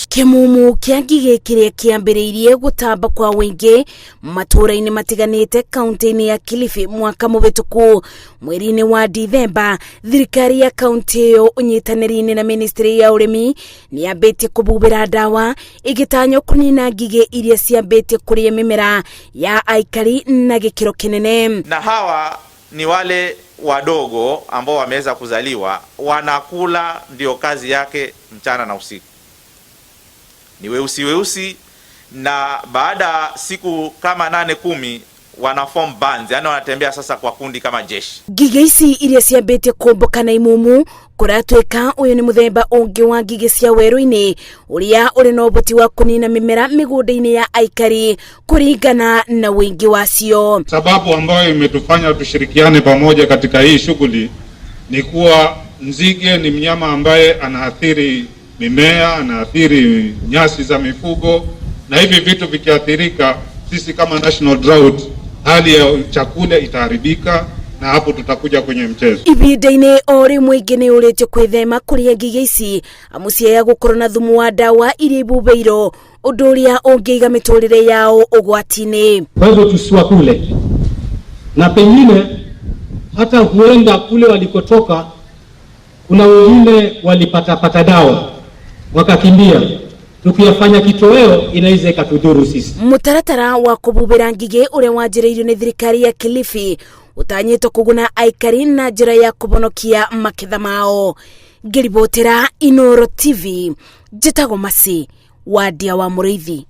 Kimumu kia ngigĩ kĩrĩa kĩambĩrĩirie gũtamba kwa wĩingĩ matũũra-inĩ matiganĩte kauntĩ-inĩ ya Kilifi mwaka mũhĩtũku mweri-inĩ wa Dithemba, thirikari ya kauntĩ ĩyo ũnyitanĩri-inĩ na ministry ya ũrĩmi nĩyambĩtie kũhuhĩra ndawa ĩgĩtanywo kũnina ngigĩ iria ciambĩtie kũrĩa mĩmera ya aikari na gĩkĩro kĩnene. Na hawa ni wale wadogo ambao wameweza kuzaliwa, wanakula ndio kazi yake mchana na usiku. Ni weusi na baada siku kama 8-10 wana form bands, yani wanatembea sasa kwa kundi kama jeshi. Ngigĩ ici iria ciambĩtie kũmbũka na imumu kũratwĩka ũyũ nĩ mũthemba ũngĩ wa ngigĩ cia werũ-inĩ ũrĩa ũrĩ na ũhoti wa kũnina mĩmera mĩgũnda-inĩ ya aikari kũringana na wĩingĩ wacio. Sababu ambayo imetufanya tushirikiane pamoja katika hii shughuli ni kuwa nzige ni mnyama ambaye anaathiri mimea, anaathiri nyasi za mifugo, na hivi vitu vikiathirika, sisi kama national drought, hali ya chakula itaharibika na hapo tutakuja kwenye mchezo. Ibida-inĩ o rĩmwe ingĩ nĩ ũrĩtio kwĩthema kũrĩa ngigĩ ici amu ciaya gũkorwo na thumu wa ndawa iria ibubeirwo ũndũ ũrĩa ũngĩiga mĩtũrĩre yao ũgwati-inĩ. Kwa hivyo tusiwakule, na pengine hata huenda kule walikotoka kuna wengine walipata dawa wakakimbia, tukiyafanya kitoweo inaweza ikatudhuru sisi. Mũtaratara wa kũhuhĩra ngigĩ ũrĩa wanjĩrĩirio nĩ thirikari ya Kilifi ũtanyĩtwo kũguna aikari na njĩra ya kũhonokia maketha mao. Ngĩribotera Inooro TV, njĩtagwo Masi wa Ndia wa Mũrĩithi.